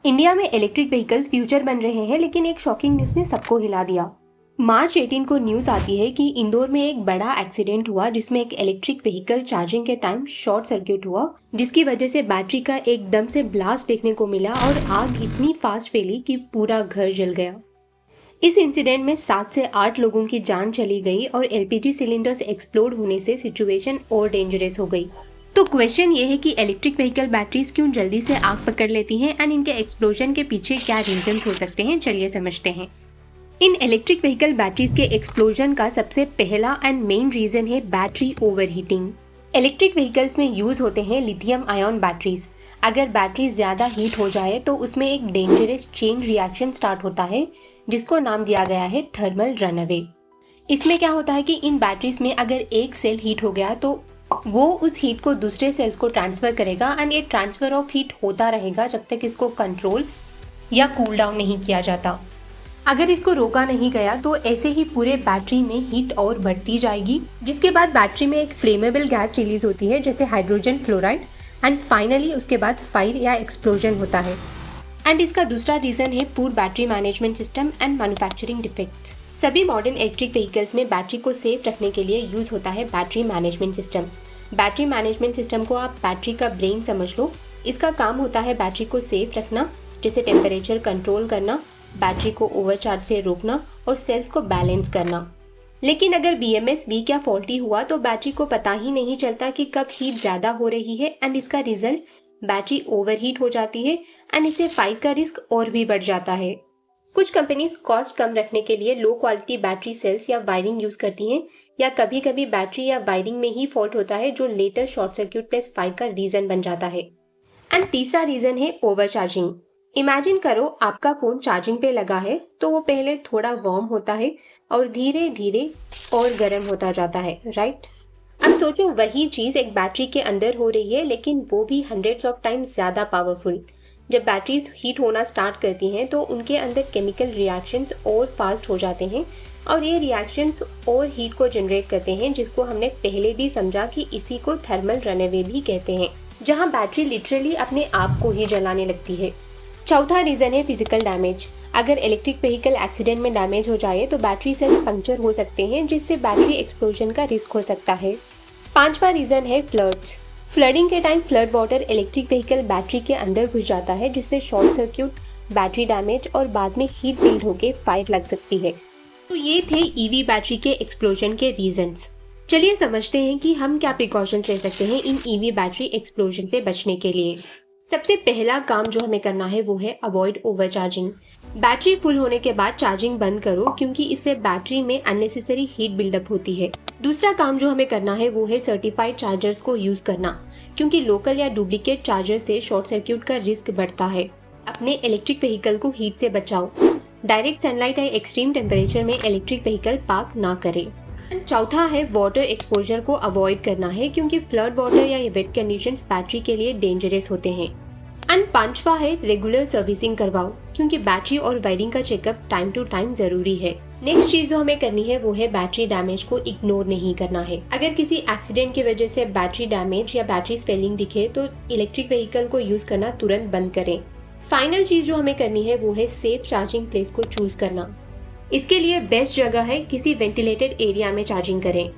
India में electric vehicles future बन रहे हैं, लेकिन एक शॉकिंग न्यूज़ ने सबको हिला दिया। मार्च 18 को न्यूज़ आती है कि इंदौर में एक बड़ा एक्सीडेंट हुआ जिसमें एक इलेक्ट्रिक व्हीकल चार्जिंग के टाइम शॉर्ट सर्किट हुआ, जिसकी वजह से बैटरी का एकदम से ब्लास्ट देखने को मिला और आग इतनी फास्ट फैली कि पूरा घर जल गया। इस इंसिडेंट में 7 से 8 लोगों की जान चली गई और एलपीजी सिलेंडर्स एक्सप्लोड होने से सिचुएशन और डेंजरस हो गई। तो क्वेश्चन ये है कि इलेक्ट्रिक व्हीकल बैटरीज क्यों जल्दी से आग पकड़ लेती हैं एंड इनके एक्सप्लोजन के पीछे क्या रीजंस हो सकते हैं, चलिए समझते हैं। इन इलेक्ट्रिक व्हीकल बैटरीज के एक्सप्लोजन का सबसे पहला एंड मेन रीजन है बैटरी ओवरहीटिंग। इलेक्ट्रिक व्हीकल्स में यूज होते हैं लिथियम आयन बैटरीज। अगर बैटरी ज्यादा हीट हो जाए तो उसमें एक डेंजरस चेन रिएक्शन स्टार्ट होता है जिसको नाम दिया गया है थर्मल रनअवे। इसमें क्या होता है कि इन बैटरीज में अगर एक सेल हीट हो गया तो वो उस हीट को दूसरे सेल्स को ट्रांसफर करेगा एंड ये ट्रांसफर ऑफ हीट होता रहेगा जब तक इसको कंट्रोल या कूल डाउन नहीं किया जाता। अगर इसको रोका नहीं गया तो ऐसे ही पूरे बैटरी में हीट और बढ़ती जाएगी, जिसके बाद बैटरी में एक फ्लेमेबल गैस रिलीज होती है जैसे हाइड्रोजन फ्लोराइड एंड फाइनली उसके बाद फायर या एक्सप्लोजन होता है। एंड इसका दूसरा रीजन है poor battery management system and manufacturing defects. सभी मॉडर्न इलेक्ट्रिक व्हीकल्स में बैटरी को सेफ रखने के लिए यूज होता है battery management system. Battery management system को आप बैटरी का ब्रेन समझ लो। इसका काम होता है बैटरी को सेफ रखना, जैसे टेम्परेचर कंट्रोल करना, बैटरी को ओवरचार्ज से रोकना और सेल्स को बैलेंस करना। लेकिन अगर BMS वीक या फॉल्टी हुआ तो बैटरी को पता ही नहीं चलता कि कब हीट ज़्यादा हो रही है एंड इसका रिजल्ट बैटरी ओवरहीट हो जाती है एंड इससे फायर का रिस्क और भी बढ़ जाता है। कुछ कंपनीज कॉस्ट कम रखने के लिए लो क्वालिटी बैटरी सेल्स या वायरिंग यूज करती हैं, या कभी कभी बैटरी या वायरिंग में ही फॉल्ट होता है जो later short circuit plus fire का रीजन बन जाता है। एंड तीसरा रीजन है ओवरचार्जिंग। इमेजिन करो आपका फोन चार्जिंग पे लगा है तो वो पहले थोड़ा वार्म होता है और धीरे धीरे और गर्म होता जाता है, राइट? अब सोचो वही चीज एक बैटरी के अंदर हो रही है, लेकिन वो भी हंड्रेड्स ऑफ टाइम्स ज्यादा पावरफुल। जब बैटरीज हीट होना स्टार्ट करती हैं तो उनके अंदर केमिकल रिएक्शंस और फास्ट हो जाते हैं और ये रिएक्शंस और हीट को जनरेट करते हैं, जिसको हमने पहले भी समझा कि इसी को थर्मल रनअवे भी कहते हैं, जहां बैटरी लिटरली अपने आप को ही जलाने लगती है। चौथा रीजन है फिजिकल डैमेज। अगर इलेक्ट्रिक व्हीकल एक्सीडेंट में डैमेज हो जाए तो बैटरी सेल्स पंक्चर हो सकते हैं, जिससे बैटरी एक्सप्लोजन का रिस्क हो सकता है। पांचवा रीजन है फ्लड्स। फ्लडिंग के time flood water electric vehicle battery के अंदर घुस जाता है, जिससे शॉर्ट सर्क्यूट, बैटरी डैमेज और बाद में हीट बिल्ड होकर फायर लग सकती है। तो ये थे ईवी बैटरी के एक्सप्लोजन के रीजंस। चलिए समझते हैं कि हम क्या प्रिकॉशंस ले सकते हैं इन ईवी बैटरी एक्सप्लोजन से बचने के लिए। सबसे पहला काम जो हमें करना है वो है अवॉइड ओवरचार्जिंग। बैटरी फुल होने के बाद चार्जिंग बंद करो, क्योंकि इससे बैटरी में अननेसेसरी हीट बिल्डअप होती है। दूसरा काम जो हमें करना है वो है सर्टिफाइड चार्जर्स को यूज करना, क्योंकि लोकल या डुप्लीकेट चार्जर से शॉर्ट सर्क्यूट का रिस्क बढ़ता है। अपने इलेक्ट्रिक व्हीकल को हीट से बचाओ। डायरेक्ट सनलाइट या एक्सट्रीम टेम्परेचर में इलेक्ट्रिक व्हीकल पार्क ना करें। चौथा है वाटर एक्सपोजर को अवॉइड करना है, क्योंकि फ्लड वाटर या वेट कंडीशंस बैटरी के लिए डेंजरस होते हैं। एंड पांचवा है रेगुलर सर्विसिंग करवाओ, क्योंकि बैटरी और वायरिंग का चेकअप टाइम टू टाइम जरूरी है। नेक्स्ट चीज जो हमें करनी है वो है बैटरी डैमेज को इग्नोर नहीं करना है। अगर किसी एक्सीडेंट की वजह से बैटरी डैमेज या बैटरी स्पेलिंग दिखे तो इलेक्ट्रिक व्हीकल को यूज करना तुरंत बंद करें। फाइनल चीज जो हमें करनी है वो है सेफ चार्जिंग प्लेस को चूज करना। इसके लिए बेस्ट जगह है किसी वेंटिलेटेड एरिया में चार्जिंग करें।